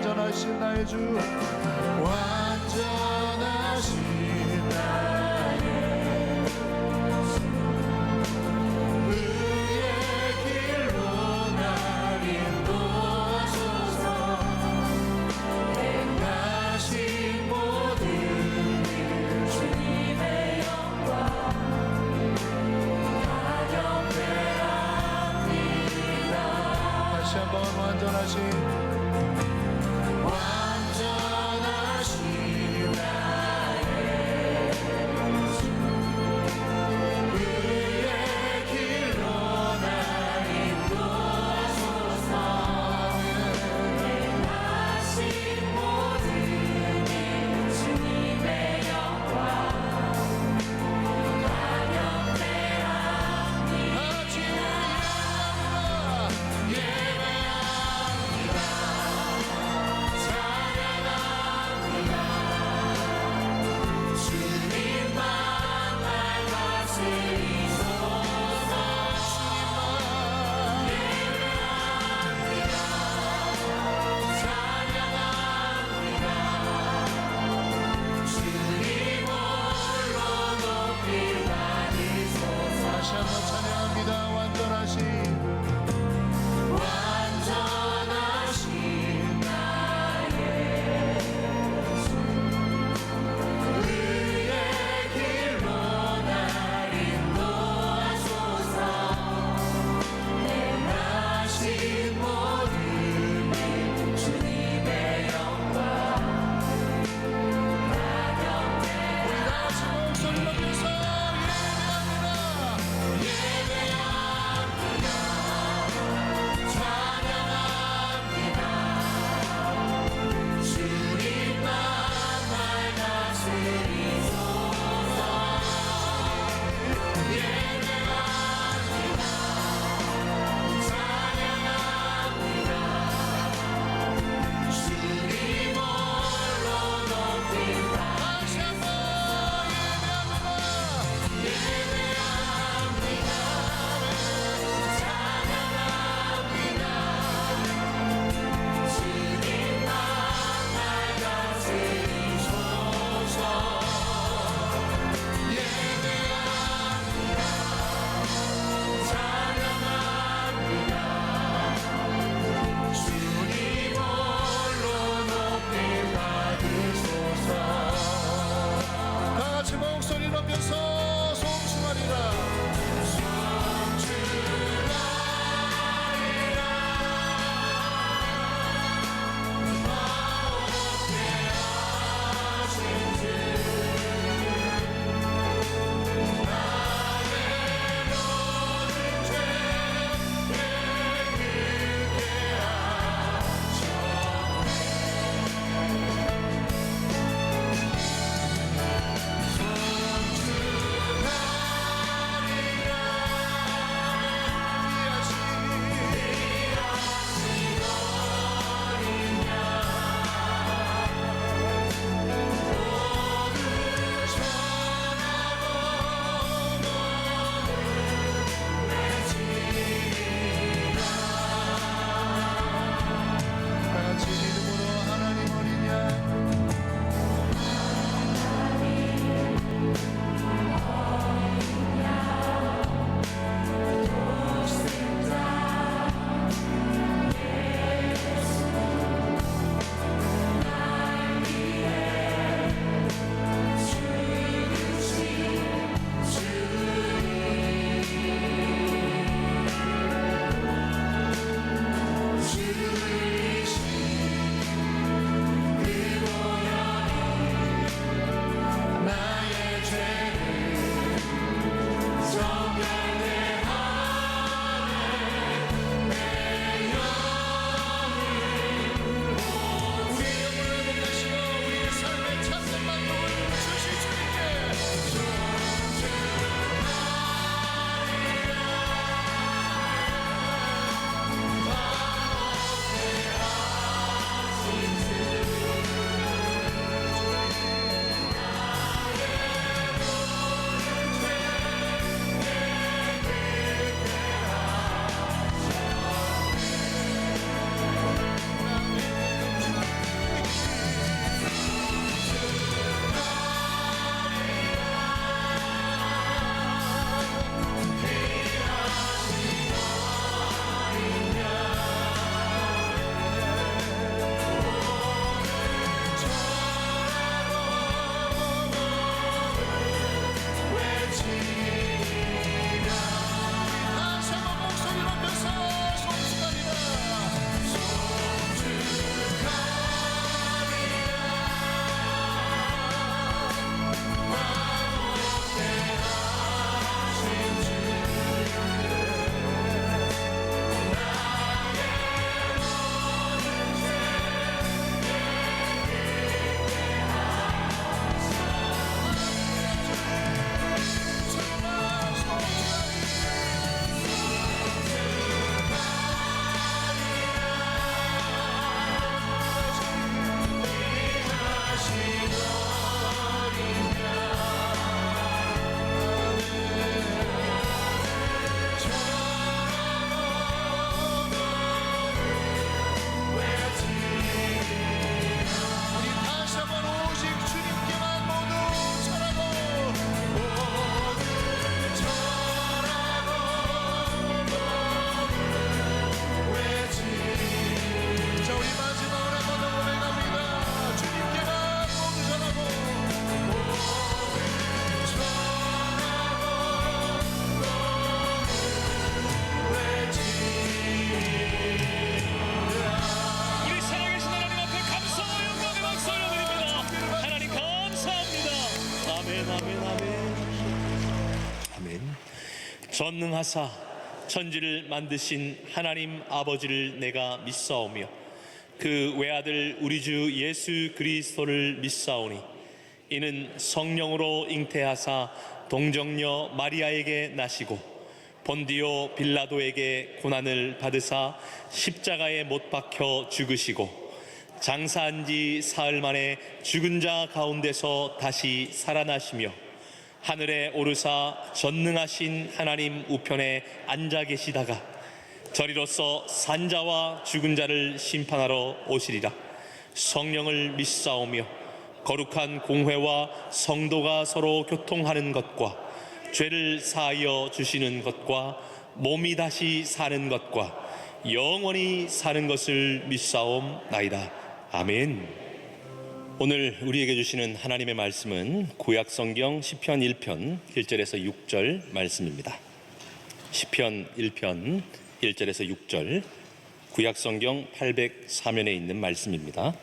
완전하신 나의 주, 완전하신 나의 주, 의의 길로 날 인도하소서. 행하신 모든 일 주님의 영광 가격대합니다. 다시 한번 완전하신 전능하사 천지를 만드신 하나님 아버지를 내가 믿사오며 그 외아들 우리 주 예수 그리스도를 믿사오니 이는 성령으로 잉태하사 동정녀 마리아에게 나시고 본디오 빌라도에게 고난을 받으사 십자가에 못 박혀 죽으시고 장사한 지 사흘 만에 죽은 자 가운데서 다시 살아나시며 하늘에 오르사 전능하신 하나님 우편에 앉아 계시다가 저리로서 산자와 죽은 자를 심판하러 오시리라. 성령을 믿사오며 거룩한 공회와 성도가 서로 교통하는 것과 죄를 사하여 주시는 것과 몸이 다시 사는 것과 영원히 사는 것을 믿사옵나이다. 아멘. 오늘 우리에게 주시는 하나님의 말씀은 구약성경 시편 1편 1절에서 6절 말씀입니다. 시편 1편 1절에서 6절, 구약성경 804면에 있는 말씀입니다.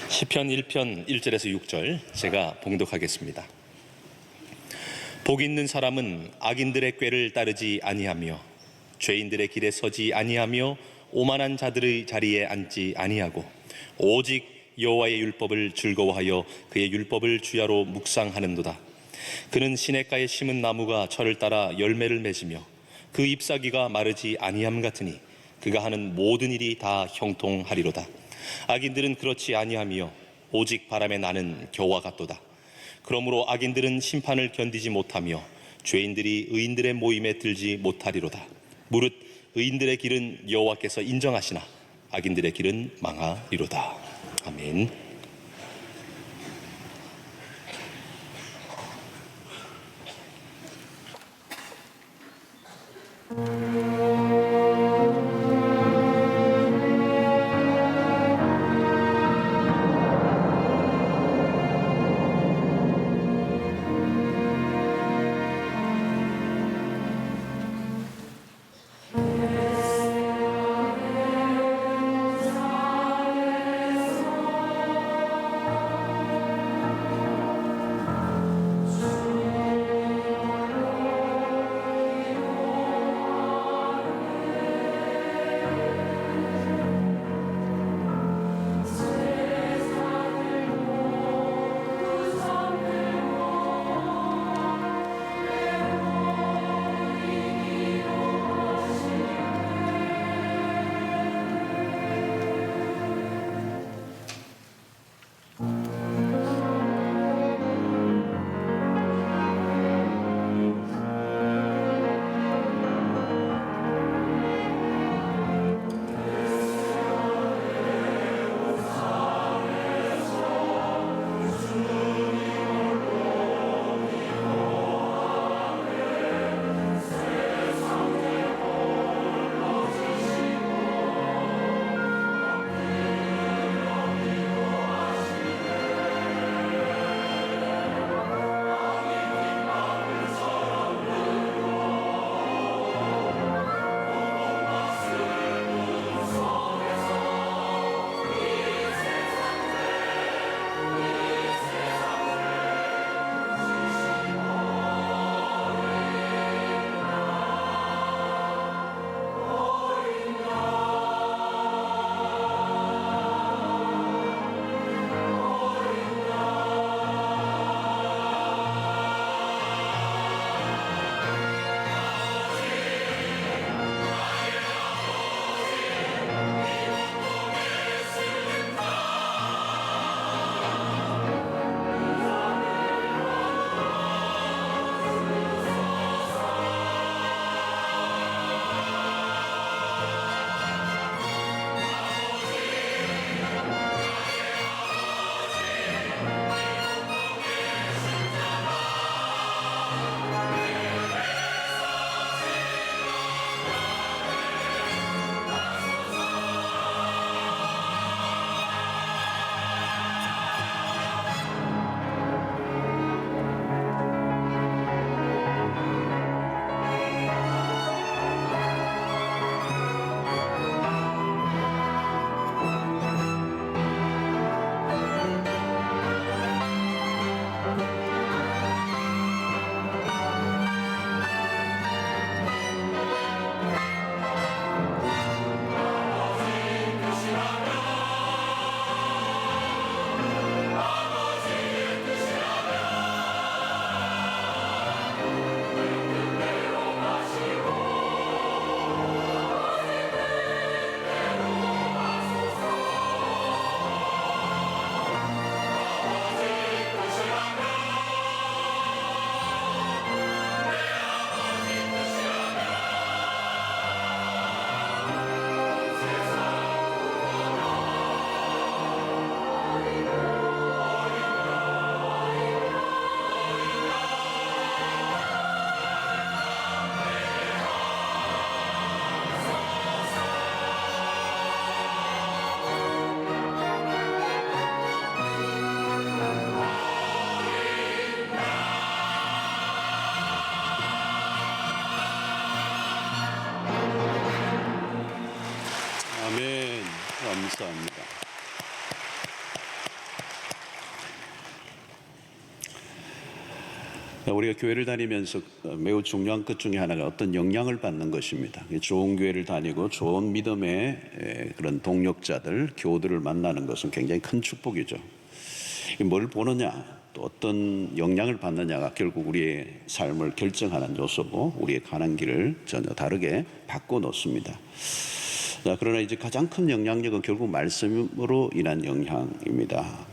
시편 1편 1절에서 6절 제가 봉독하겠습니다. 복 있는 사람은 악인들의 꾀를 따르지 아니하며 죄인들의 길에 서지 아니하며 오만한 자들의 자리에 앉지 아니하고 오직 여호와의 율법을 즐거워하여 그의 율법을 주야로 묵상하는도다. 그는 시냇가에 심은 나무가 철을 따라 열매를 맺으며 그 잎사귀가 마르지 아니함 같으니 그가 하는 모든 일이 다 형통하리로다. 악인들은 그렇지 아니하며 오직 바람에 나는 겨와 같도다. 그러므로 악인들은 심판을 견디지 못하며 죄인들이 의인들의 모임에 들지 못하리로다. 무릇 의인들의 길은 여호와께서 인정하시나 악인들의 길은 망하리로다. 아멘. 감사합니다. 우리가 교회를 다니면서 매우 중요한 것 중에 하나가 어떤 영향을 받는 것입니다. 좋은 교회를 다니고 좋은 믿음의 그런 동력자들, 교우들을 만나는 것은 굉장히 큰 축복이죠. 뭘 보느냐, 또 어떤 영향을 받느냐가 결국 우리의 삶을 결정하는 요소고 우리의 가는 길을 전혀 다르게 바꿔놓습니다. 자, 그러나 이제 가장 큰 영향력은 결국 말씀으로 인한 영향입니다.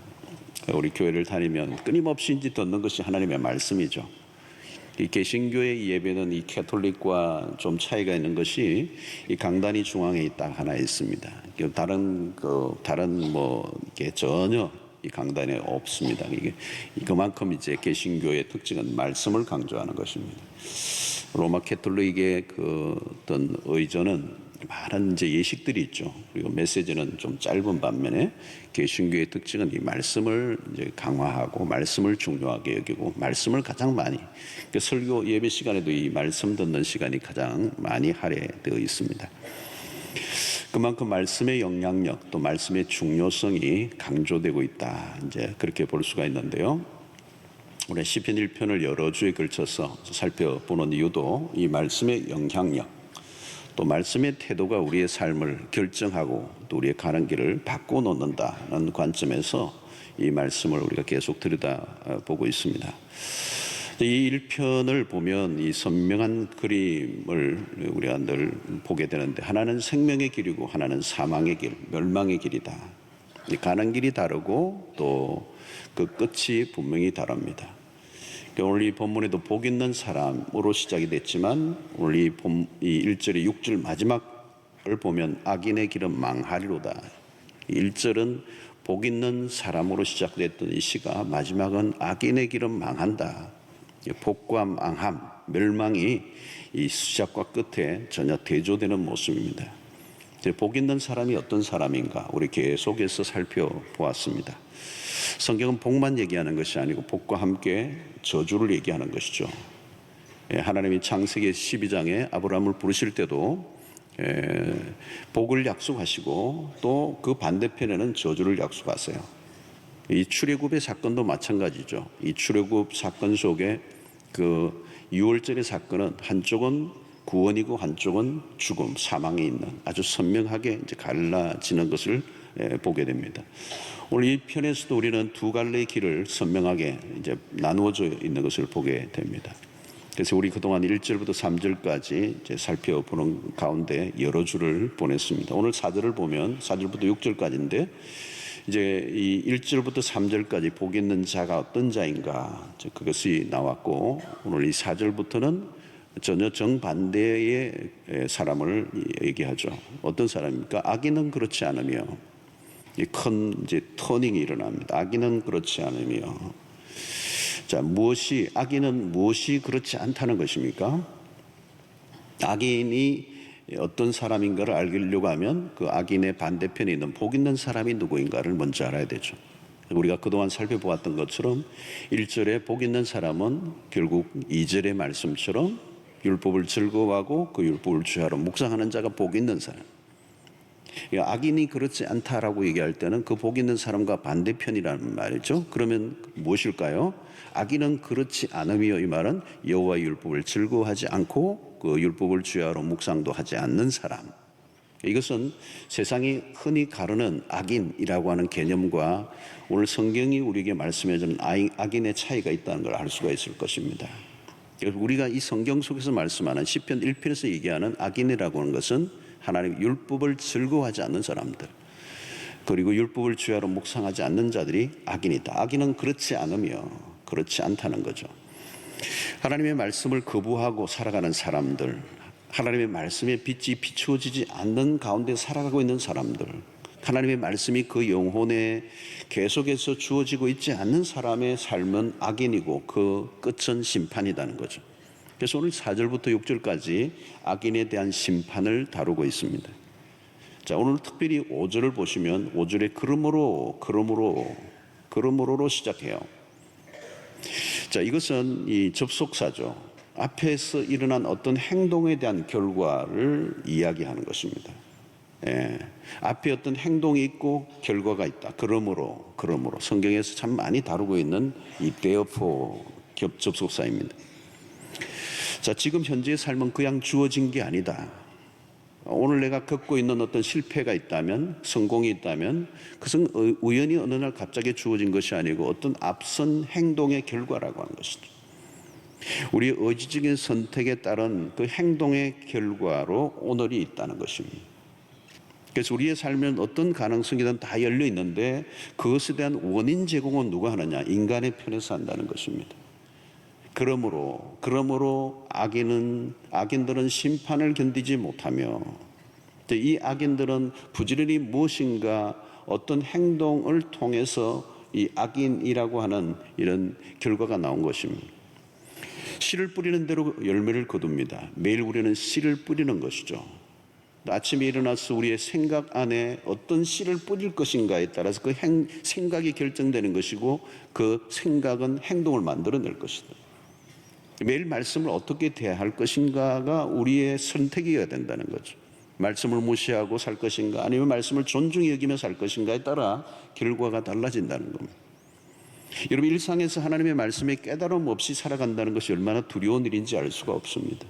우리 교회를 다니면 끊임없이 이제 듣는 것이 하나님의 말씀이죠. 이 개신교의 예배는 이 캐톨릭과 좀 차이가 있는 것이 이 강단이 중앙에 딱 하나 있습니다. 다른 이게 전혀 이 강단에 없습니다. 이게 그만큼 이제 개신교의 특징은 말씀을 강조하는 것입니다. 로마 캐톨릭의 그 어떤 의존은 많은 이제 예식들이 있죠. 그리고 메시지는 좀 짧은 반면에 개신교의 특징은 이 말씀을 이제 강화하고 말씀을 중요하게 여기고 말씀을 가장 많이 설교 예배 시간에도 이 말씀 듣는 시간이 가장 많이 할애되어 있습니다. 그만큼 말씀의 영향력 또 말씀의 중요성이 강조되고 있다. 이제 그렇게 볼 수가 있는데요. 우리 시편 1편을 여러 주에 걸쳐서 살펴보는 이유도 이 말씀의 영향력 또 말씀의 태도가 우리의 삶을 결정하고 또 우리의 가는 길을 바꿔놓는다는 관점에서 이 말씀을 우리가 계속 들여다보고 있습니다. 이 1편을 보면 이 선명한 그림을 우리가 늘 보게 되는데 하나는 생명의 길이고 하나는 사망의 길, 멸망의 길이다. 가는 길이 다르고 또 그 끝이 분명히 다릅니다. 오늘 이 본문에도 복 있는 사람으로 시작이 됐지만 오늘 이 1절의 6절 마지막을 보면 악인의 길은 망하리로다. 1절은 복 있는 사람으로 시작됐던 이 시가 마지막은 악인의 길은 망한다. 복과 망함, 멸망이 이 시작과 끝에 전혀 대조되는 모습입니다. 복 있는 사람이 어떤 사람인가 우리 계속해서 살펴보았습니다. 성경은 복만 얘기하는 것이 아니고 복과 함께 저주를 얘기하는 것이죠. 하나님이 창세기 12장에 아브라함을 부르실 때도 복을 약속하시고 또 그 반대편에는 저주를 약속하세요. 이 출애굽의 사건도 마찬가지죠. 이 출애굽 사건 속에 그 6월절의 사건은 한쪽은 구원이고 한쪽은 죽음, 사망에 있는 아주 선명하게 이제 갈라지는 것을 보게 됩니다. 오늘 이 편에서도 우리는 두 갈래의 길을 선명하게 이제 나누어져 있는 것을 보게 됩니다. 그래서 우리 그동안 1절부터 3절까지 이제 살펴보는 가운데 여러 주를 보냈습니다. 오늘 4절을 보면 4절부터 6절까지인데 이제 이 1절부터 3절까지 복 있는 자가 어떤 자인가 그것이 나왔고 오늘 이 4절부터는 전혀 정반대의 사람을 얘기하죠. 어떤 사람입니까? 악인은 그렇지 않으며 큰 이제 터닝이 일어납니다. 악인은 그렇지 않으며 자 악인은 무엇이 그렇지 않다는 것입니까? 악인이 어떤 사람인가를 알려고 하면 그 악인의 반대편에 있는 복 있는 사람이 누구인가를 먼저 알아야 되죠. 우리가 그동안 살펴보았던 것처럼 1절에 복 있는 사람은 결국 2절의 말씀처럼 율법을 즐거워하고 그 율법을 주야로 묵상하는 자가 복 있는 사람. 악인이 그렇지 않다라고 얘기할 때는 그 복 있는 사람과 반대편이라는 말이죠. 그러면 무엇일까요? 악인은 그렇지 않으며 이 말은 여호와의 율법을 즐거워하지 않고 그 율법을 주야로 묵상도 하지 않는 사람. 이것은 세상이 흔히 가르는 악인이라고 하는 개념과 오늘 성경이 우리에게 말씀해 주는 악인의 차이가 있다는 걸 알 수가 있을 것입니다. 우리가 이 성경 속에서 말씀하는 시편 1편에서 얘기하는 악인이라고 하는 것은 하나님의 율법을 즐거워하지 않는 사람들 그리고 율법을 주야로 묵상하지 않는 자들이 악인이다. 악인은 그렇지 않으며 그렇지 않다는 거죠. 하나님의 말씀을 거부하고 살아가는 사람들 하나님의 말씀의 빛이 비추어지지 않는 가운데 살아가고 있는 사람들 하나님의 말씀이 그 영혼에 계속해서 주어지고 있지 않는 사람의 삶은 악인이고 그 끝은 심판이라는 거죠. 그래서 오늘 4절부터 6절까지 악인에 대한 심판을 다루고 있습니다. 자, 오늘 특별히 5절을 보시면 5절에 그러므로로 시작해요. 자, 이것은 이 접속사죠. 앞에서 일어난 어떤 행동에 대한 결과를 이야기하는 것입니다. 앞에 어떤 행동이 있고 결과가 있다. 그러므로 성경에서 참 많이 다루고 있는 이 therefore 접속사입니다. 자, 지금 현재의 삶은 그냥 주어진 게 아니다. 오늘 내가 겪고 있는 어떤 실패가 있다면, 성공이 있다면 그것은 우연히 어느 날 갑자기 주어진 것이 아니고 어떤 앞선 행동의 결과라고 하는 것이죠. 우리의 의지적인 선택에 따른 그 행동의 결과로 오늘이 있다는 것입니다. 그래서 우리의 삶은 어떤 가능성이든 다 열려 있는데 그것에 대한 원인 제공은 누가 하느냐? 인간의 편에서 한다는 것입니다. 그러므로 악인들은 심판을 견디지 못하며, 이 악인들은 부지런히 무엇인가 어떤 행동을 통해서 이 악인이라고 하는 이런 결과가 나온 것입니다. 씨를 뿌리는 대로 열매를 거둡니다. 매일 우리는 씨를 뿌리는 것이죠. 아침에 일어나서 우리의 생각 안에 어떤 씨를 뿌릴 것인가에 따라서 그 생각이 결정되는 것이고 그 생각은 행동을 만들어낼 것이다. 매일 말씀을 어떻게 대할 것인가가 우리의 선택이어야 된다는 거죠. 말씀을 무시하고 살 것인가 아니면 말씀을 존중히 여기며 살 것인가에 따라 결과가 달라진다는 겁니다. 여러분, 일상에서 하나님의 말씀에 깨달음 없이 살아간다는 것이 얼마나 두려운 일인지 알 수가 없습니다.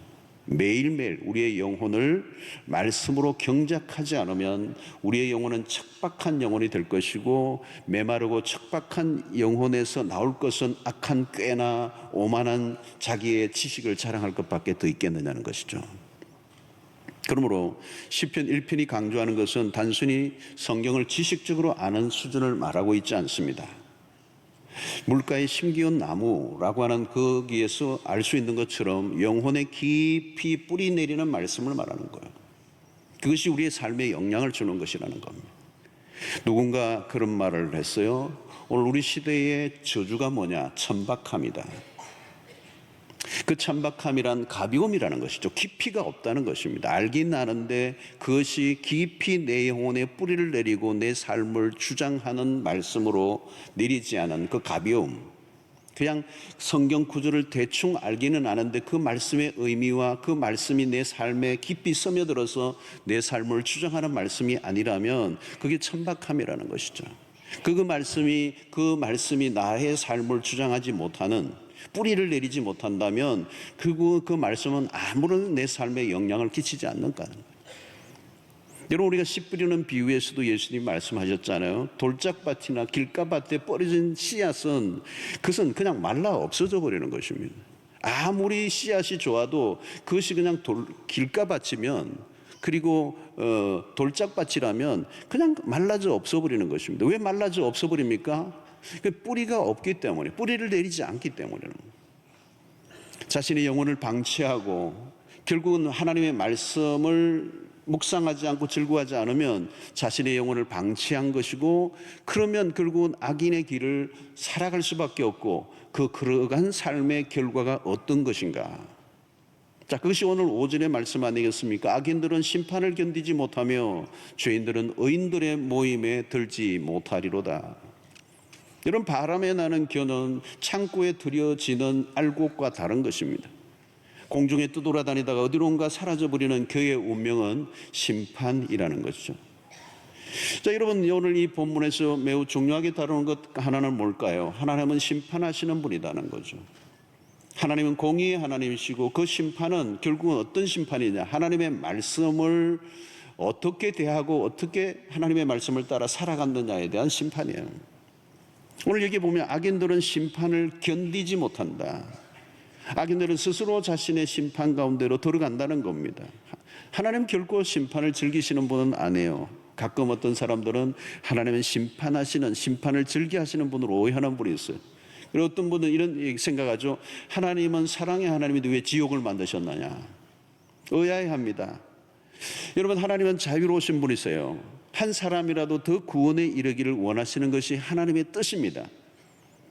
매일매일 우리의 영혼을 말씀으로 경작하지 않으면 우리의 영혼은 척박한 영혼이 될 것이고, 메마르고 척박한 영혼에서 나올 것은 악한 꾀나 오만한 자기의 지식을 자랑할 것밖에 더 있겠느냐는 것이죠. 그러므로 시편 1편이 강조하는 것은 단순히 성경을 지식적으로 아는 수준을 말하고 있지 않습니다. 물가에 심기운 나무라고 하는 거기에서 알 수 있는 것처럼 영혼에 깊이 뿌리 내리는 말씀을 말하는 거예요. 그것이 우리의 삶에 영향을 주는 것이라는 겁니다. 누군가 그런 말을 했어요. 오늘 우리 시대의 저주가 뭐냐? 천박함이다. 그 천박함이란 가벼움이라는 것이죠. 깊이가 없다는 것입니다. 알긴 아는데 그것이 깊이 내 영혼에 뿌리를 내리고 내 삶을 주장하는 말씀으로 내리지 않은 그 가벼움. 그냥 성경 구절을 대충 알기는 아는데 그 말씀의 의미와 그 말씀이 내 삶에 깊이 스며들어서 내 삶을 주장하는 말씀이 아니라면 그게 천박함이라는 것이죠. 그 말씀이 나의 삶을 주장하지 못하는, 뿌리를 내리지 못한다면 그 말씀은 아무런 내 삶에 영향을 끼치지 않는다는 거예요. 여러분, 우리가 씨 뿌리는 비유에서도 예수님이 말씀하셨잖아요. 돌짝밭이나 길가밭에 뿌려진 씨앗은 그것은 그냥 말라 없어져 버리는 것입니다. 아무리 씨앗이 좋아도 그것이 그냥 길가밭이면, 그리고 돌짝밭이라면 그냥 말라져 없어버리는 것입니다. 왜 말라져 없어버립니까? 그 뿌리가 없기 때문에, 뿌리를 내리지 않기 때문에. 자신의 영혼을 방치하고 결국은 하나님의 말씀을 묵상하지 않고 즐거워하지 않으면 자신의 영혼을 방치한 것이고, 그러면 결국은 악인의 길을 살아갈 수밖에 없고 그러한 삶의 결과가 어떤 것인가? 자, 그것이 오늘 오전의 말씀 아니겠습니까? 악인들은 심판을 견디지 못하며 죄인들은 의인들의 모임에 들지 못하리로다. 이런 바람에 나는 겨는 창고에 들여지는 알곡과 다른 것입니다. 공중에 떠돌아다니다가 어디론가 사라져버리는 그의 운명은 심판이라는 것이죠. 자, 여러분, 오늘 이 본문에서 매우 중요하게 다루는 것 하나는 뭘까요? 하나님은 심판하시는 분이라는 거죠. 하나님은 공의의 하나님이시고 그 심판은 결국은 어떤 심판이냐? 하나님의 말씀을 어떻게 대하고 어떻게 하나님의 말씀을 따라 살아갔느냐에 대한 심판이에요. 오늘 여기 보면 악인들은 심판을 견디지 못한다. 악인들은 스스로 자신의 심판 가운데로 들어간다는 겁니다. 하나님 결코 심판을 즐기시는 분은 아니에요. 가끔 어떤 사람들은 하나님은 심판을 즐겨하시는 분으로 오해하는 분이 있어요. 그리고 어떤 분은 이런 생각하죠. 하나님은 사랑의 하나님인데 왜 지옥을 만드셨느냐? 의아해합니다. 여러분, 하나님은 자유로우신 분이세요. 한 사람이라도 더 구원에 이르기를 원하시는 것이 하나님의 뜻입니다.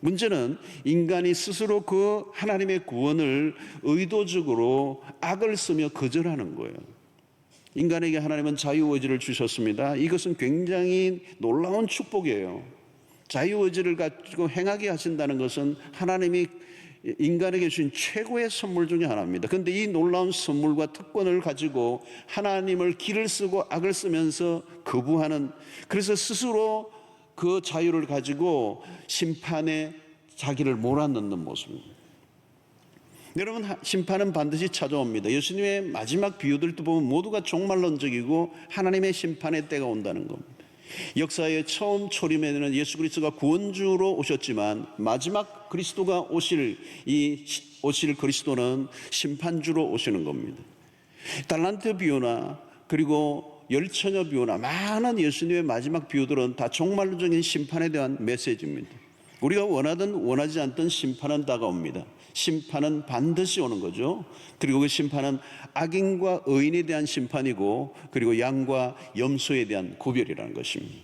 문제는 인간이 스스로 그 하나님의 구원을 의도적으로 악을 쓰며 거절하는 거예요. 인간에게 하나님은 자유의지를 주셨습니다. 이것은 굉장히 놀라운 축복이에요. 자유의지를 가지고 행하게 하신다는 것은 하나님이 인간에게 주신 최고의 선물 중에 하나입니다. 그런데 이 놀라운 선물과 특권을 가지고 하나님을 길을 쓰고 악을 쓰면서 거부하는, 그래서 스스로 그 자유를 가지고 심판에 자기를 몰아넣는 모습입니다. 여러분, 심판은 반드시 찾아옵니다. 예수님의 마지막 비유들도 보면 모두가 종말론적이고 하나님의 심판의 때가 온다는 겁니다. 역사의 처음 초림에는 예수 그리스도가 구원주로 오셨지만 마지막 그리스도가 오실 그리스도는 심판주로 오시는 겁니다. 달란트 비유나 그리고 열처녀 비유나 많은 예수님의 마지막 비유들은 다 종말론적인 심판에 대한 메시지입니다. 우리가 원하든 원하지 않든 심판은 다가옵니다. 심판은 반드시 오는 거죠. 그리고 그 심판은 악인과 의인에 대한 심판이고, 그리고 양과 염소에 대한 구별이라는 것입니다.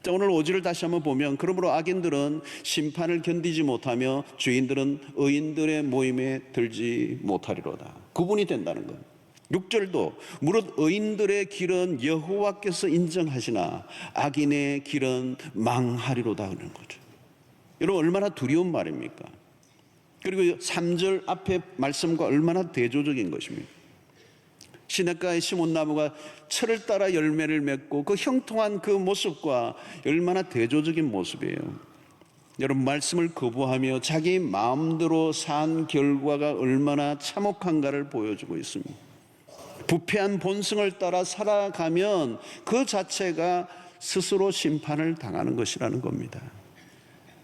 자, 오늘 5절을 다시 한번 보면, 그러므로 악인들은 심판을 견디지 못하며 죄인들은 의인들의 모임에 들지 못하리로다. 구분이 된다는 겁니다. 6절도 무릇 의인들의 길은 여호와께서 인정하시나 악인의 길은 망하리로다 그러는 거죠. 여러분, 얼마나 두려운 말입니까? 그리고 3절 앞에 말씀과 얼마나 대조적인 것입니까? 시냇가의 시몬나무가 철을 따라 열매를 맺고 그 형통한 그 모습과 얼마나 대조적인 모습이에요. 여러분, 말씀을 거부하며 자기 마음대로 산 결과가 얼마나 참혹한가를 보여주고 있습니다. 부패한 본성을 따라 살아가면 그 자체가 스스로 심판을 당하는 것이라는 겁니다.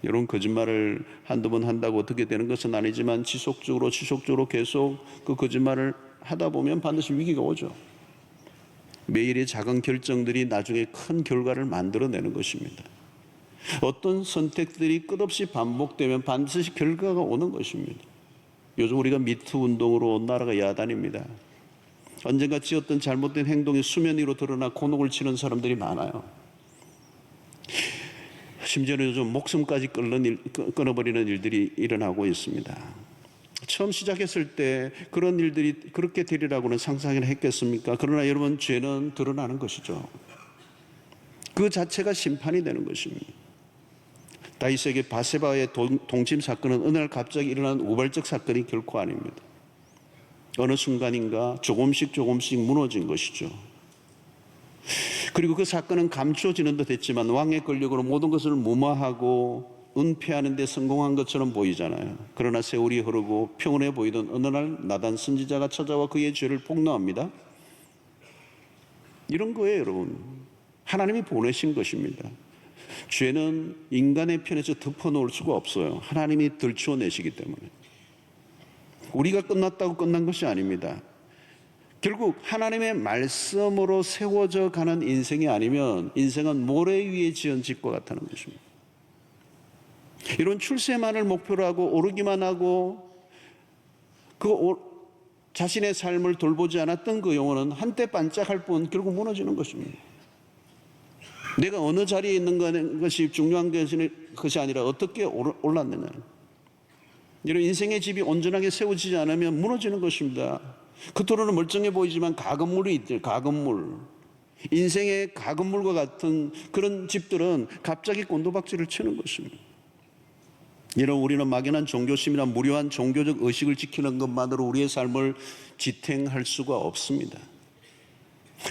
여러분, 거짓말을 한두 번 한다고 어떻게 되는 것은 아니지만 지속적으로 계속 그 거짓말을 하다 보면 반드시 위기가 오죠. 매일의 작은 결정들이 나중에 큰 결과를 만들어내는 것입니다. 어떤 선택들이 끝없이 반복되면 반드시 결과가 오는 것입니다. 요즘 우리가 미투 운동으로 나라가 야단입니다. 언젠가 지었던 잘못된 행동이 수면 위로 드러나 곤혹을 치는 사람들이 많아요. 심지어는 요즘 목숨까지 끊어버리는 일들이 일어나고 있습니다. 처음 시작했을 때 그런 일들이 그렇게 되리라고는 상상이나 했겠습니까? 그러나 여러분, 죄는 드러나는 것이죠. 그 자체가 심판이 되는 것입니다. 다윗에게 바세바의 동침 사건은 어느 날 갑자기 일어난 우발적 사건이 결코 아닙니다. 어느 순간인가 조금씩 무너진 것이죠. 그리고 그 사건은 감추어지는 듯 했지만 왕의 권력으로 모든 것을 무마하고 은폐하는 데 성공한 것처럼 보이잖아요. 그러나 세월이 흐르고 평온해 보이던 어느 날 나단 선지자가 찾아와 그의 죄를 폭로합니다. 이런 거예요, 여러분. 하나님이 보내신 것입니다. 죄는 인간의 편에서 덮어놓을 수가 없어요. 하나님이 들추어내시기 때문에. 우리가 끝났다고 끝난 것이 아닙니다. 결국 하나님의 말씀으로 세워져 가는 인생이 아니면 인생은 모래 위에 지은 집과 같다는 것입니다. 이런 출세만을 목표로 하고 오르기만 하고 자신의 삶을 돌보지 않았던 그 영혼은 한때 반짝할 뿐 결국 무너지는 것입니다. 내가 어느 자리에 있는 것이 중요한 것이 아니라 어떻게 올랐느냐. 이런 인생의 집이 온전하게 세워지지 않으면 무너지는 것입니다. 겉으로는 멀쩡해 보이지만 가건물이 있죠. 가건물. 인생의 가건물과 같은 그런 집들은 갑자기 곤두박질을 치는 것입니다. 이런 우리는 막연한 종교심이나 무료한 종교적 의식을 지키는 것만으로 우리의 삶을 지탱할 수가 없습니다.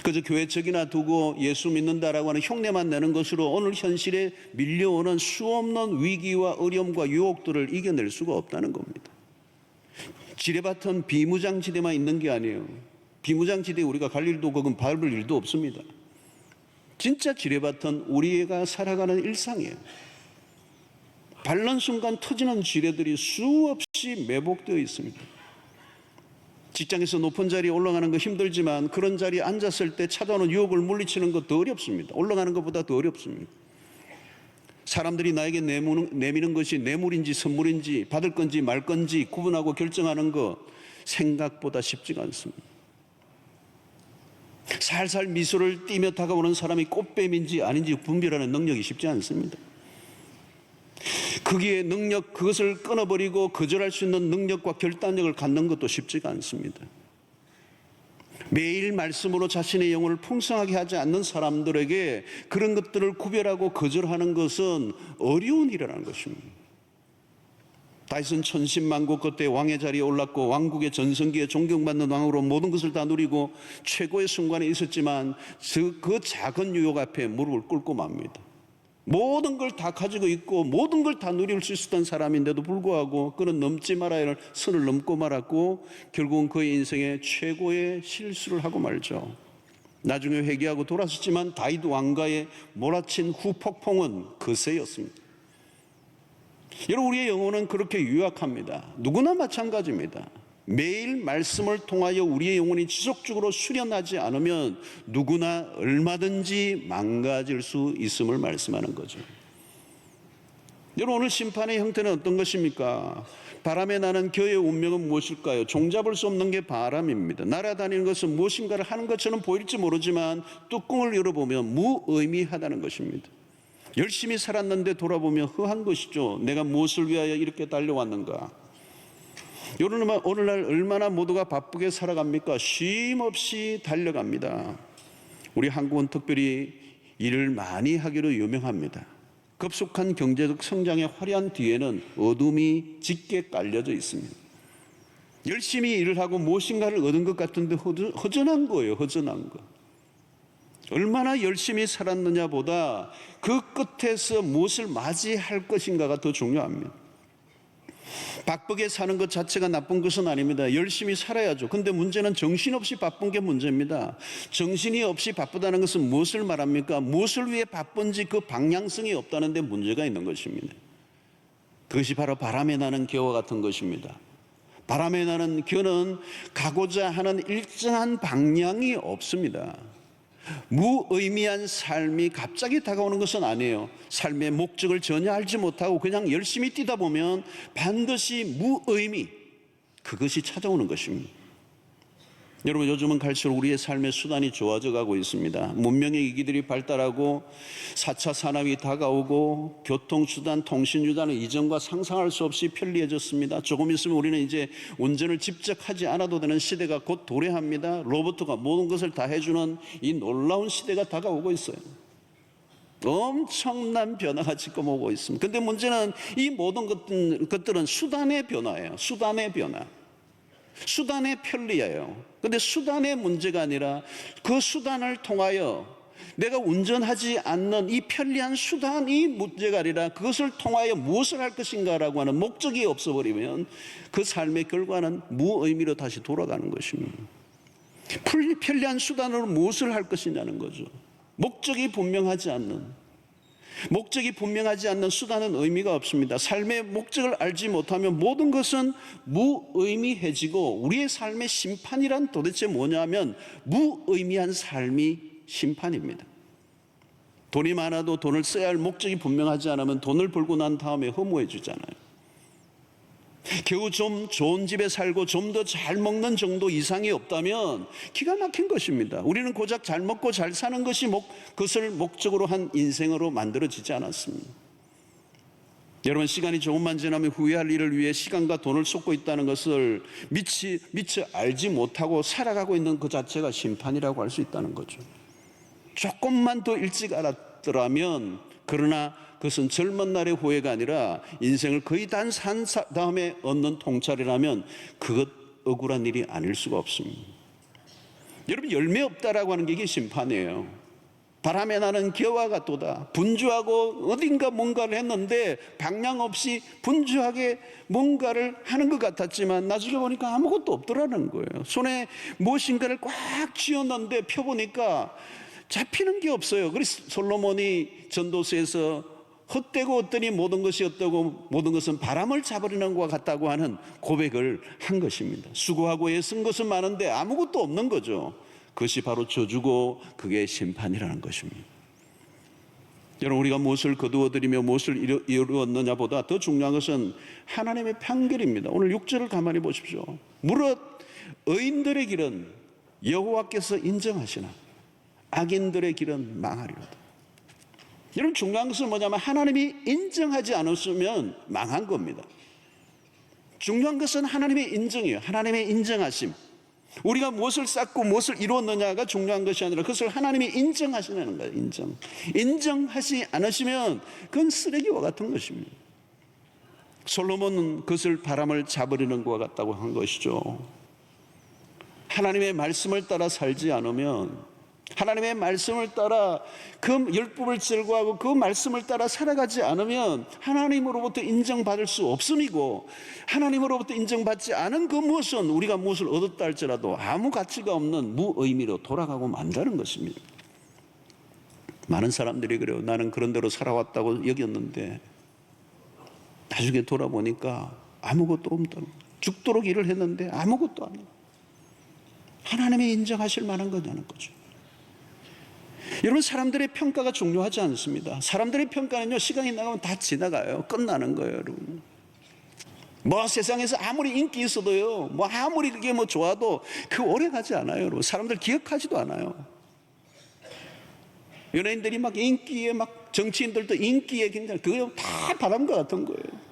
그저 교회적이나 두고 예수 믿는다라고 하는 흉내만 내는 것으로 오늘 현실에 밀려오는 수없는 위기와 어려움과 유혹들을 이겨낼 수가 없다는 겁니다. 지뢰밭은 비무장지대만 있는 게 아니에요. 비무장지대에 우리가 갈 일도 없고 밟을 일도 없습니다. 진짜 지뢰밭은 우리가 살아가는 일상이에요. 밟는 순간 터지는 지뢰들이 수없이 매복되어 있습니다. 직장에서 높은 자리에 올라가는 거 힘들지만 그런 자리에 앉았을 때 찾아오는 유혹을 물리치는 것 더 어렵습니다. 올라가는 것보다 더 어렵습니다. 사람들이 나에게 내미는 것이 뇌물인지 선물인지 받을 건지 말 건지 구분하고 결정하는 것 생각보다 쉽지가 않습니다. 살살 미소를 띠며 다가오는 사람이 꽃뱀인지 아닌지 분별하는 능력이 쉽지 않습니다. 거기에 그것을 끊어버리고 거절할 수 있는 능력과 결단력을 갖는 것도 쉽지가 않습니다. 매일 말씀으로 자신의 영혼을 풍성하게 하지 않는 사람들에게 그런 것들을 구별하고 거절하는 것은 어려운 일이라는 것입니다. 다윗은 천신만고 끝에 왕의 자리에 올랐고 왕국의 전성기에 존경받는 왕으로 모든 것을 다 누리고 최고의 순간에 있었지만 그 작은 유혹 앞에 무릎을 꿇고 맙니다. 모든 걸 다 가지고 있고 모든 걸 다 누릴 수 있었던 사람인데도 불구하고 그는 넘지 말아야 할 선을 넘고 말았고 결국은 그의 인생의 최고의 실수를 하고 말죠. 나중에 회개하고 돌아섰지만 다윗 왕가에 몰아친 후폭풍은 거세였습니다. 여러분, 우리의 영혼은 그렇게 유약합니다. 누구나 마찬가지입니다. 매일 말씀을 통하여 우리의 영혼이 지속적으로 수련하지 않으면 누구나 얼마든지 망가질 수 있음을 말씀하는 거죠. 여러분, 오늘 심판의 형태는 어떤 것입니까? 바람에 나는 겨의 운명은 무엇일까요? 종잡을 수 없는 게 바람입니다. 날아다니는 것은 무엇인가를 하는 것처럼 보일지 모르지만 뚜껑을 열어보면 무의미하다는 것입니다. 열심히 살았는데 돌아보면 허한 것이죠. 내가 무엇을 위하여 이렇게 달려왔는가? 오늘날 얼마나 모두가 바쁘게 살아갑니까? 쉼 없이 달려갑니다. 우리 한국은 특별히 일을 많이 하기로 유명합니다. 급속한 경제적 성장의 화려한 뒤에는 어둠이 짙게 깔려져 있습니다. 열심히 일을 하고 무엇인가를 얻은 것 같은데 허전한 거예요. 허전한 거. 얼마나 열심히 살았느냐 보다 그 끝에서 무엇을 맞이할 것인가가 더 중요합니다. 바쁘게 사는 것 자체가 나쁜 것은 아닙니다. 열심히 살아야죠. 근데 문제는 정신없이 바쁜 게 문제입니다. 정신이 없이 바쁘다는 것은 무엇을 말합니까? 무엇을 위해 바쁜지 그 방향성이 없다는 데 문제가 있는 것입니다. 그것이 바로 바람에 나는 겨와 같은 것입니다. 바람에 나는 겨는 가고자 하는 일정한 방향이 없습니다. 무의미한 삶이 갑자기 다가오는 것은 아니에요. 삶의 목적을 전혀 알지 못하고 그냥 열심히 뛰다 보면 반드시 무의미, 그것이 찾아오는 것입니다. 여러분, 요즘은 갈수록 우리의 삶의 수단이 좋아져 가고 있습니다. 문명의 기기들이 발달하고 4차 산업이 다가오고 교통수단, 통신수단은 이전과 상상할 수 없이 편리해졌습니다. 조금 있으면 우리는 이제 운전을 직접 하지 않아도 되는 시대가 곧 도래합니다. 로봇가 모든 것을 다 해주는 이 놀라운 시대가 다가오고 있어요. 엄청난 변화가 지금 오고 있습니다. 그런데 문제는 이 모든 것들은 수단의 변화예요. 수단의 변화. 수단의 편리예요. 그런데 수단의 문제가 아니라 그 수단을 통하여 내가 운전하지 않는 이 편리한 수단이 문제가 아니라 그것을 통하여 무엇을 할 것인가라고 하는 목적이 없어버리면 그 삶의 결과는 무의미로 다시 돌아가는 것입니다. 편리한 수단으로 무엇을 할 것이냐는 거죠. 목적이 분명하지 않는 수단은 의미가 없습니다. 삶의 목적을 알지 못하면 모든 것은 무의미해지고 우리의 삶의 심판이란 도대체 뭐냐면 무의미한 삶이 심판입니다. 돈이 많아도 돈을 써야 할 목적이 분명하지 않으면 돈을 벌고 난 다음에 허무해지잖아요. 겨우 좀 좋은 집에 살고 좀 더 잘 먹는 정도 이상이 없다면 기가 막힌 것입니다. 우리는 고작 잘 먹고 잘 사는 것이 그것을 목적으로 한 인생으로 만들어지지 않았습니다. 여러분, 시간이 조금만 지나면 후회할 일을 위해 시간과 돈을 쏟고 있다는 것을 미처 알지 못하고 살아가고 있는 그 자체가 심판이라고 할 수 있다는 거죠. 조금만 더 일찍 알았더라면, 그러나 그것은 젊은 날의 후회가 아니라 인생을 거의 다 산 다음에 얻는 통찰이라면 그것 억울한 일이 아닐 수가 없습니다. 여러분, 열매 없다라고 하는 게 이게 심판이에요. 바람에 나는 겨와 같도다. 분주하고 어딘가 뭔가를 했는데 방향 없이 분주하게 뭔가를 하는 것 같았지만 나중에 보니까 아무것도 없더라는 거예요. 손에 무엇인가를 꽉 쥐었는데 펴보니까 잡히는 게 없어요. 그래서 솔로몬이 전도서에서 헛되고 얻더니 모든 것이 없다고 모든 것은 바람을 잡으려는 것과 같다고 하는 고백을 한 것입니다. 수고하고 애쓴 것은 많은데 아무것도 없는 거죠. 그것이 바로 저주고 그게 심판이라는 것입니다. 여러분, 우리가 무엇을 거두어들이며 무엇을 이루었느냐 보다 더 중요한 것은 하나님의 판결입니다. 오늘 6절을 가만히 보십시오. 무릇 의인들의 길은 여호와께서 인정하시나 악인들의 길은 망하리로다. 여러분, 중요한 것은 뭐냐면 하나님이 인정하지 않았으면 망한 겁니다. 중요한 것은 하나님의 인정이에요. 하나님의 인정하심. 우리가 무엇을 쌓고 무엇을 이루었느냐가 중요한 것이 아니라 그것을 하나님이 인정하시는 거예요. 인정하지 않으시면 그건 쓰레기와 같은 것입니다. 솔로몬은 그것을 바람을 잡으려는 것과 같다고 한 것이죠. 하나님의 말씀을 따라 살지 않으면, 하나님의 말씀을 따라 그 율법을 즐거워하고 그 말씀을 따라 살아가지 않으면 하나님으로부터 인정받을 수 없음이고, 하나님으로부터 인정받지 않은 그 무엇은 우리가 무엇을 얻었다 할지라도 아무 가치가 없는 무의미로 돌아가고 만다는 것입니다. 많은 사람들이 그래요. 나는 그런 대로 살아왔다고 여겼는데 나중에 돌아보니까 아무것도 없다는 거예요. 죽도록 일을 했는데 아무것도 아니에요. 하나님이 인정하실 만한 거냐는 거죠. 여러분, 사람들의 평가가 중요하지 않습니다. 사람들의 평가는요, 시간이 나가면 다 지나가요. 끝나는 거예요, 여러분. 세상에서 아무리 인기 있어도요, 아무리 그게 좋아도 그 오래 가지 않아요, 여러분. 사람들 기억하지도 않아요. 연예인들이 인기에 정치인들도 인기에 굉장히, 그거 다 바람과 같은 거예요.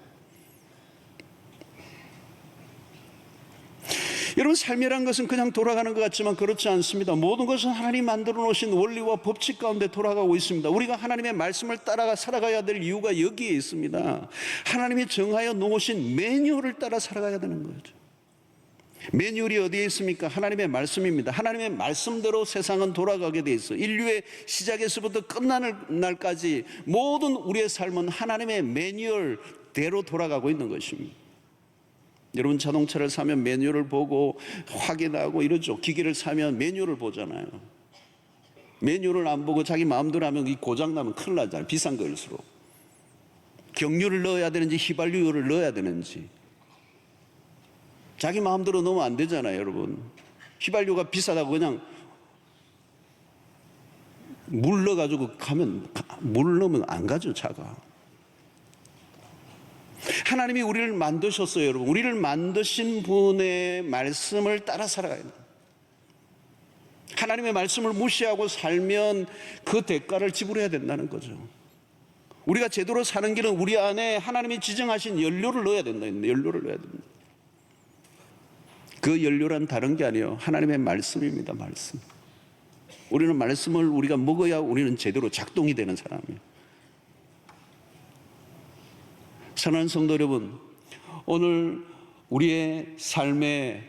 여러분, 삶이란 것은 그냥 돌아가는 것 같지만 그렇지 않습니다. 모든 것은 하나님 만들어 놓으신 원리와 법칙 가운데 돌아가고 있습니다. 우리가 하나님의 말씀을 따라가 살아가야 될 이유가 여기에 있습니다. 하나님이 정하여 놓으신 매뉴얼을 따라 살아가야 되는 거죠. 매뉴얼이 어디에 있습니까? 하나님의 말씀입니다. 하나님의 말씀대로 세상은 돌아가게 돼 있어요. 인류의 시작에서부터 끝나는 날까지 모든 우리의 삶은 하나님의 매뉴얼대로 돌아가고 있는 것입니다. 여러분, 자동차를 사면 매뉴얼을 보고 확인하고 이러죠. 기계를 사면 매뉴얼을 보잖아요. 매뉴얼을 안 보고 자기 마음대로 하면 이 고장 나면 큰일 나잖아요. 비싼 거일수록. 경유를 넣어야 되는지 휘발유를 넣어야 되는지 자기 마음대로 넣으면 안 되잖아요, 여러분. 휘발유가 비싸다고 그냥 물 넣어가지고 가면, 물 넣으면 안 가죠, 차가. 하나님이 우리를 만드셨어요, 여러분. 우리를 만드신 분의 말씀을 따라 살아가야 돼요. 하나님의 말씀을 무시하고 살면 그 대가를 지불해야 된다는 거죠. 우리가 제대로 사는 길은 우리 안에 하나님이 지정하신 연료를 넣어야 된다. 연료를 넣어야 됩니다. 그 연료란 다른 게 아니에요. 하나님의 말씀입니다. 말씀. 우리는 말씀을 우리가 먹어야 우리는 제대로 작동이 되는 사람이에요. 사랑하는 성도 여러분, 오늘 우리의 삶의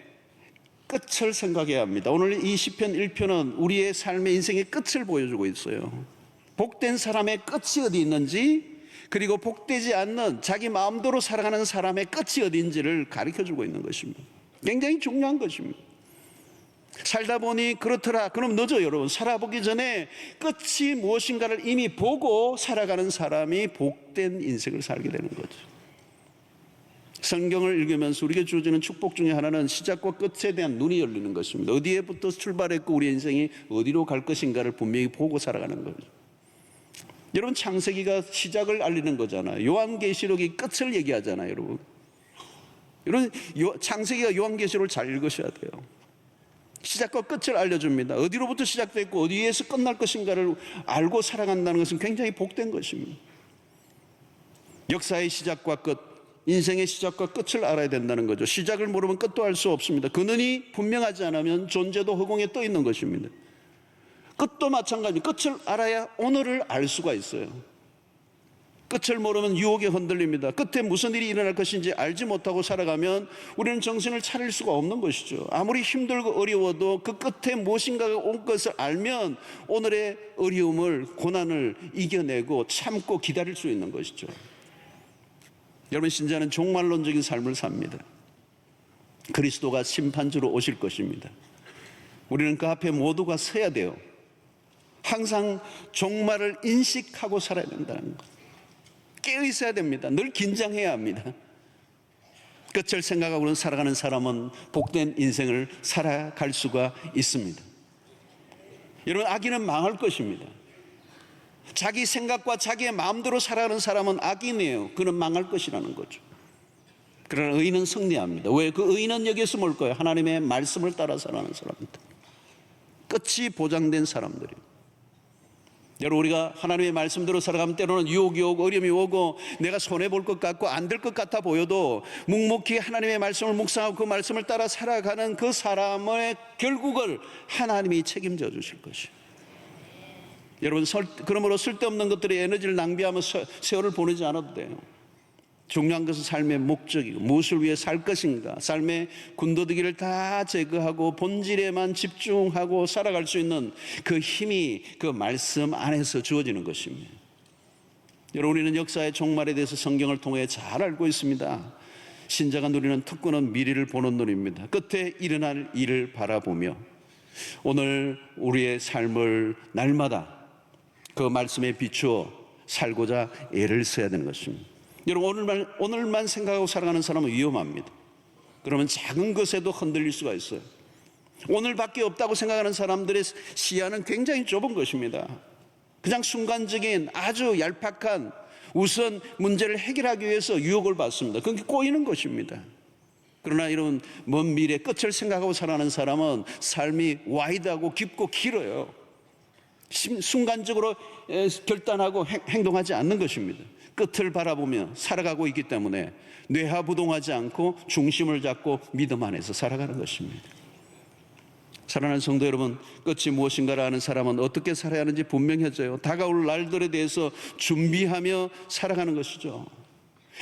끝을 생각해야 합니다. 오늘 이 시편 1편은 우리의 삶의 인생의 끝을 보여주고 있어요. 복된 사람의 끝이 어디 있는지, 그리고 복되지 않는 자기 마음대로 살아가는 사람의 끝이 어디인지를 가르쳐주고 있는 것입니다. 굉장히 중요한 것입니다. 살다 보니 그렇더라. 그럼 늦어요, 여러분. 살아보기 전에 끝이 무엇인가를 이미 보고 살아가는 사람이 복된 인생을 살게 되는 거죠. 성경을 읽으면서 우리에게 주어지는 축복 중에 하나는 시작과 끝에 대한 눈이 열리는 것입니다. 어디에부터 출발했고 우리 인생이 어디로 갈 것인가를 분명히 보고 살아가는 거죠. 여러분, 창세기가 시작을 알리는 거잖아요. 요한계시록이 끝을 얘기하잖아요, 여러분. 여러분, 창세기가 요한계시록을 잘 읽으셔야 돼요. 시작과 끝을 알려줍니다. 어디로부터 시작됐고 어디에서 끝날 것인가를 알고 살아간다는 것은 굉장히 복된 것입니다. 역사의 시작과 끝, 인생의 시작과 끝을 알아야 된다는 거죠. 시작을 모르면 끝도 알 수 없습니다. 근원이 분명하지 않으면 존재도 허공에 떠 있는 것입니다. 끝도 마찬가지입니다. 끝을 알아야 오늘을 알 수가 있어요. 끝을 모르면 유혹에 흔들립니다. 끝에 무슨 일이 일어날 것인지 알지 못하고 살아가면 우리는 정신을 차릴 수가 없는 것이죠. 아무리 힘들고 어려워도 그 끝에 무엇인가가 올 것을 알면 오늘의 어려움을, 고난을 이겨내고 참고 기다릴 수 있는 것이죠. 여러분, 신자는 종말론적인 삶을 삽니다. 그리스도가 심판주로 오실 것입니다. 우리는 그 앞에 모두가 서야 돼요. 항상 종말을 인식하고 살아야 된다는 것. 깨어 있어야 됩니다. 늘 긴장해야 합니다. 끝을 생각하고는 살아가는 사람은 복된 인생을 살아갈 수가 있습니다. 여러분, 악인은 망할 것입니다. 자기 생각과 자기의 마음대로 살아가는 사람은 악인이에요. 그는 망할 것이라는 거죠. 그러나 의인은 승리합니다. 왜? 그 의인은 여기에서 뭘 거예요? 하나님의 말씀을 따라 살아가는 사람입니다. 끝이 보장된 사람들이에요. 여러분, 우리가 하나님의 말씀대로 살아가면 때로는 유혹이 오고 어려움이 오고 내가 손해볼 것 같고 안 될 것 같아 보여도 묵묵히 하나님의 말씀을 묵상하고 그 말씀을 따라 살아가는 그 사람의 결국을 하나님이 책임져 주실 것이에요. 여러분, 그러므로 쓸데없는 것들에 에너지를 낭비하며 세월을 보내지 않아도 돼요. 중요한 것은 삶의 목적이고 무엇을 위해 살 것인가, 삶의 군더더기를 다 제거하고 본질에만 집중하고 살아갈 수 있는 그 힘이 그 말씀 안에서 주어지는 것입니다. 여러분, 우리는 역사의 종말에 대해서 성경을 통해 잘 알고 있습니다. 신자가 누리는 특권은 미래를 보는 눈입니다. 끝에 일어날 일을 바라보며 오늘 우리의 삶을 날마다 그 말씀에 비추어 살고자 애를 써야 되는 것입니다. 여러분, 오늘만 생각하고 살아가는 사람은 위험합니다. 그러면 작은 것에도 흔들릴 수가 있어요. 오늘밖에 없다고 생각하는 사람들의 시야는 굉장히 좁은 것입니다. 그냥 순간적인 아주 얄팍한 우선 문제를 해결하기 위해서 유혹을 받습니다. 그게 꼬이는 것입니다. 그러나 이런 먼 미래 끝을 생각하고 살아가는 사람은 삶이 와이드하고 깊고 길어요. 순간적으로 결단하고 행동하지 않는 것입니다. 끝을 바라보며 살아가고 있기 때문에 뇌하부동하지 않고 중심을 잡고 믿음 안에서 살아가는 것입니다. 사랑하는 성도 여러분, 끝이 무엇인가를 아는 사람은 어떻게 살아야 하는지 분명해져요. 다가올 날들에 대해서 준비하며 살아가는 것이죠.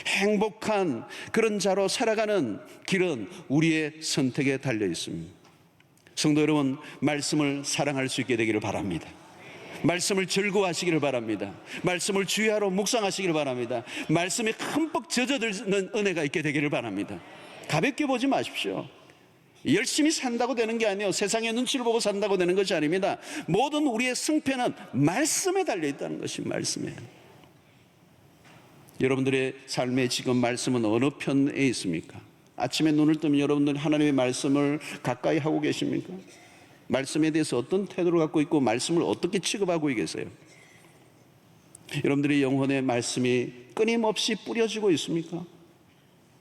행복한 그런 자로 살아가는 길은 우리의 선택에 달려 있습니다. 성도 여러분, 말씀을 사랑할 수 있게 되기를 바랍니다. 말씀을 즐거워하시기를 바랍니다. 말씀을 주야로 묵상하시기를 바랍니다. 말씀에 흠뻑 젖어드는 은혜가 있게 되기를 바랍니다. 가볍게 보지 마십시오. 열심히 산다고 되는 게 아니에요. 세상의 눈치를 보고 산다고 되는 것이 아닙니다. 모든 우리의 승패는 말씀에 달려있다는 것이 말씀이에요. 여러분들의 삶의 지금 말씀은 어느 편에 있습니까? 아침에 눈을 뜨면 여러분들 하나님의 말씀을 가까이 하고 계십니까? 말씀에 대해서 어떤 태도를 갖고 있고 말씀을 어떻게 취급하고 계세요? 여러분들의 영혼의 말씀이 끊임없이 뿌려지고 있습니까?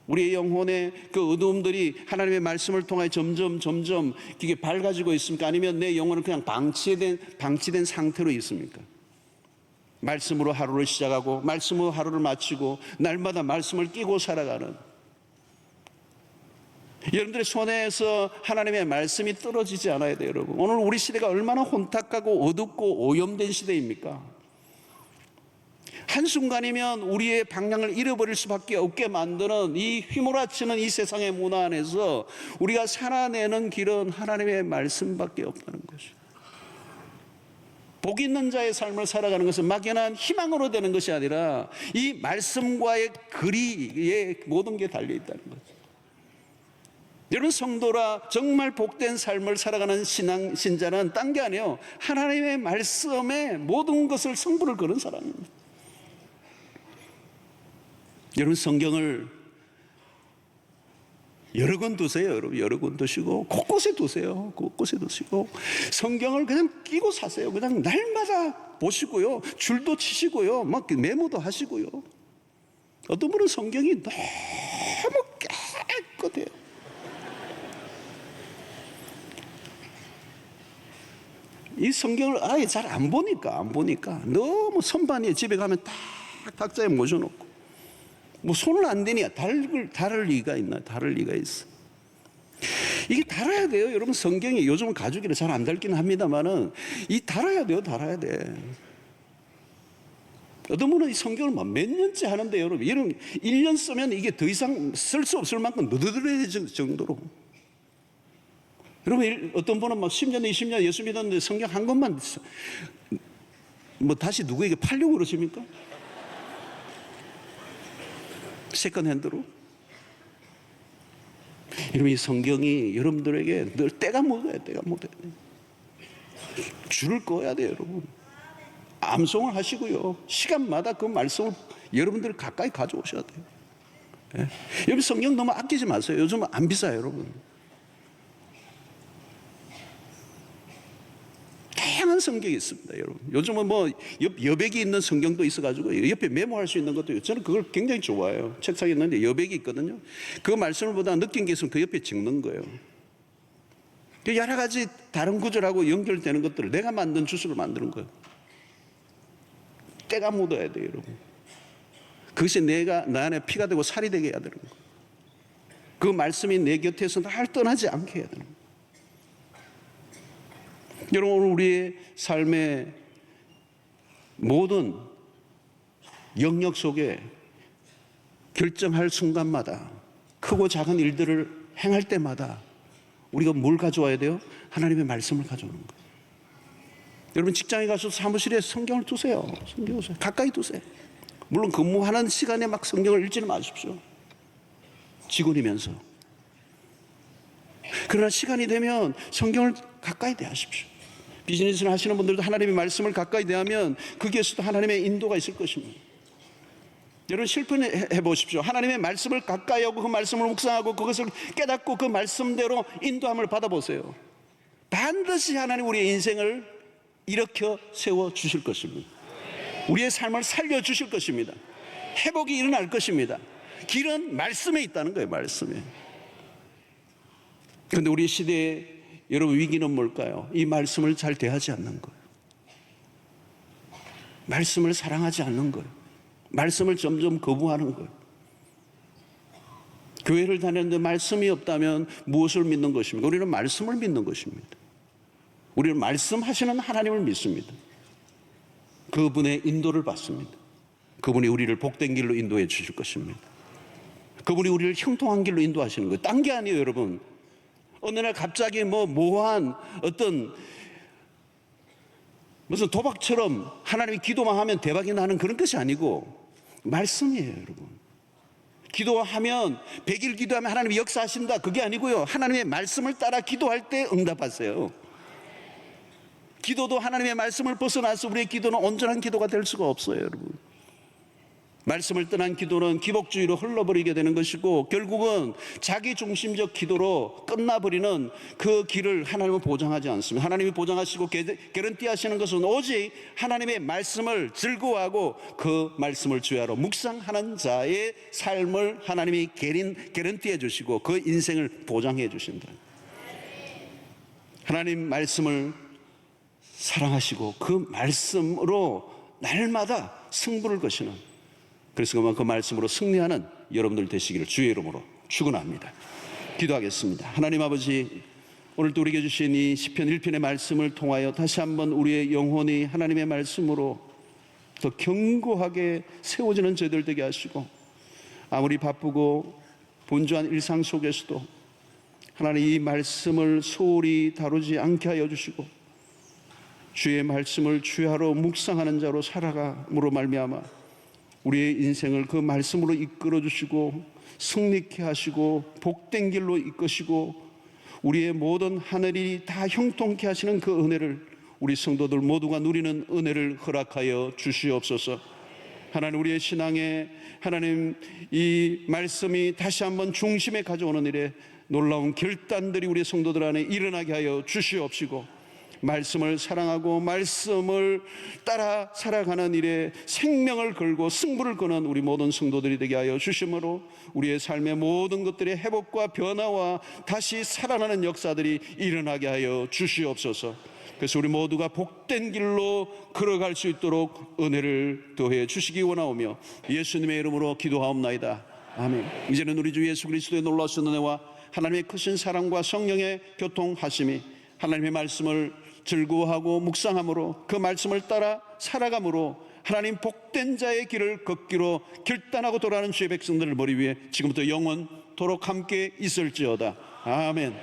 우리의 영혼의 그 어두움들이 하나님의 말씀을 통해 점점 이게 밝아지고 있습니까? 아니면 내 영혼은 그냥 방치된 상태로 있습니까? 말씀으로 하루를 시작하고 말씀으로 하루를 마치고 날마다 말씀을 끼고 살아가는, 여러분들의 손에서 하나님의 말씀이 떨어지지 않아야 돼요. 여러분, 오늘 우리 시대가 얼마나 혼탁하고 어둡고 오염된 시대입니까? 한순간이면 우리의 방향을 잃어버릴 수밖에 없게 만드는 이 휘몰아치는 이 세상의 문화 안에서 우리가 살아내는 길은 하나님의 말씀밖에 없다는 것이죠. 복 있는 자의 삶을 살아가는 것은 막연한 희망으로 되는 것이 아니라 이 말씀과의 거리에 모든 게 달려있다는 거죠. 여러분, 성도라 정말 복된 삶을 살아가는 신자는 딴 게 아니에요. 하나님의 말씀에 모든 것을 승부를 거는 사람입니다. 여러분, 성경을 여러 권 두세요. 여러분, 여러 권 두시고 곳곳에 두세요. 곳곳에 두시고 성경을 그냥 끼고 사세요. 그냥 날마다 보시고요, 줄도 치시고요, 막 메모도 하시고요. 어떤 분은 성경이 너무 깨끗해요. 이 성경을 아예 잘 안 보니까 너무 선반위에 집에 가면 딱 각자에 모셔놓고 뭐 손을 안 대니 다를 리가 있나? 다를 리가 있어. 이게 달아야 돼요. 여러분, 성경이 요즘은 가죽이라 잘 안 달기는 합니다만은 이 달아야 돼요. 달아야 돼. 어떤 분은 이 성경을 막 몇 년째 하는데 여러분, 1년 쓰면 이게 더 이상 쓸 수 없을 만큼 느드러질 정도로. 여러분, 어떤 분은 막 10년, 20년 예수 믿었는데 성경 한 권만 뭐 다시 누구에게 팔려고 그러십니까? 세컨핸드로. 여러분, 이 성경이 여러분들에게 늘 때가 묻어야 돼요. 줄을 꺼야 돼요. 여러분, 암송을 하시고요, 시간마다 그 말씀을 여러분들 가까이 가져오셔야 돼요. 예? 여러분, 성경 너무 아끼지 마세요. 요즘은 안 비싸요. 여러분, 다양한 성경이 있습니다. 여러분, 요즘은 뭐 여백이 있는 성경도 있어가지고 옆에 메모할 수 있는 것도 있어요. 저는 그걸 굉장히 좋아해요. 책상에 있는데 여백이 있거든요. 그 말씀을 보다 느낀 게 있으면 그 옆에 적는 거예요. 여러 가지 다른 구절하고 연결되는 것들을 내가 만든 주석을 만드는 거예요. 때가 묻어야 돼요. 여러분, 그것이 나 안에 피가 되고 살이 되게 해야 되는 거예요. 그 말씀이 내 곁에서 날 떠나지 않게 해야 되는 거예요. 여러분, 오늘 우리의 삶의 모든 영역 속에 결정할 순간마다, 크고 작은 일들을 행할 때마다 우리가 뭘 가져와야 돼요? 하나님의 말씀을 가져오는 거예요. 여러분 직장에 가서 사무실에 성경을 두세요. 성경을 두세요. 가까이 두세요. 물론 근무하는 시간에 막 성경을 읽지는 마십시오. 직원이면서. 그러나 시간이 되면 성경을 가까이 대하십시오. 비즈니스를 하시는 분들도 하나님의 말씀을 가까이 대하면 거기에서도 하나님의 인도가 있을 것입니다. 여러분 실천해 보십시오. 하나님의 말씀을 가까이 하고 그 말씀을 묵상하고 그것을 깨닫고 그 말씀대로 인도함을 받아보세요. 반드시 하나님 우리의 인생을 일으켜 세워 주실 것입니다. 우리의 삶을 살려 주실 것입니다. 회복이 일어날 것입니다. 길은 말씀에 있다는 거예요. 말씀에. 그런데 우리 시대에 여러분 위기는 뭘까요? 이 말씀을 잘 대하지 않는 거예요. 말씀을 사랑하지 않는 거예요. 말씀을 점점 거부하는 거예요. 교회를 다니는데 말씀이 없다면 무엇을 믿는 것입니까? 우리는 말씀을 믿는 것입니다. 우리는 말씀하시는 하나님을 믿습니다. 그분의 인도를 받습니다. 그분이 우리를 복된 길로 인도해 주실 것입니다. 그분이 우리를 형통한 길로 인도하시는 거예요. 딴 게 아니에요, 여러분. 어느 날 갑자기 모호한 어떤 무슨 도박처럼 하나님이 기도만 하면 대박이 나는 그런 것이 아니고 말씀이에요, 여러분. 기도하면 100일 기도하면 하나님이 역사하신다, 그게 아니고요. 하나님의 말씀을 따라 기도할 때 응답하세요. 기도도 하나님의 말씀을 벗어나서 우리의 기도는 온전한 기도가 될 수가 없어요, 여러분. 말씀을 떠난 기도는 기복주의로 흘러버리게 되는 것이고 결국은 자기중심적 기도로 끝나버리는 그 길을 하나님은 보장하지 않습니다. 하나님이 보장하시고 개런티 하시는 것은 오직 하나님의 말씀을 즐거워하고 그 말씀을 주야로 묵상하는 자의 삶을 하나님이 개런티해 주시고 그 인생을 보장해 주신다. 하나님 말씀을 사랑하시고 그 말씀으로 날마다 승부를 거시는, 그래서 그 말씀으로 승리하는 여러분들 되시기를 주의 이름으로 축원합니다. 기도하겠습니다. 하나님 아버지, 오늘도 우리에게 주신 이 시편 1편의 말씀을 통하여 다시 한번 우리의 영혼이 하나님의 말씀으로 더 견고하게 세워지는 저희들 되게 하시고, 아무리 바쁘고 분주한 일상 속에서도 하나님 이 말씀을 소홀히 다루지 않게 하여 주시고 주의 말씀을 주야로 묵상하는 자로 살아감으로 말미암아 우리의 인생을 그 말씀으로 이끌어 주시고 승리케 하시고 복된 길로 이끄시고 우리의 모든 하늘이 다 형통케 하시는 그 은혜를 우리 성도들 모두가 누리는 은혜를 허락하여 주시옵소서. 하나님, 우리의 신앙에 하나님 이 말씀이 다시 한번 중심에 가져오는 일에 놀라운 결단들이 우리 성도들 안에 일어나게 하여 주시옵시고, 말씀을 사랑하고 말씀을 따라 살아가는 일에 생명을 걸고 승부를 거는 우리 모든 성도들이 되게 하여 주심으로 우리의 삶의 모든 것들의 회복과 변화와 다시 살아나는 역사들이 일어나게 하여 주시옵소서. 그래서 우리 모두가 복된 길로 걸어갈 수 있도록 은혜를 더해 주시기 원하오며 예수님의 이름으로 기도하옵나이다. 아멘. 이제는 우리 주 예수 그리스도의 놀라신 은혜와 하나님의 크신 사랑과 성령의 교통하심이 하나님의 말씀을 즐거워하고 묵상함으로 그 말씀을 따라 살아감으로 하나님 복된 자의 길을 걷기로 결단하고 돌아가는 주의 백성들을 머리 위에 지금부터 영원토록 함께 있을지어다. 아멘.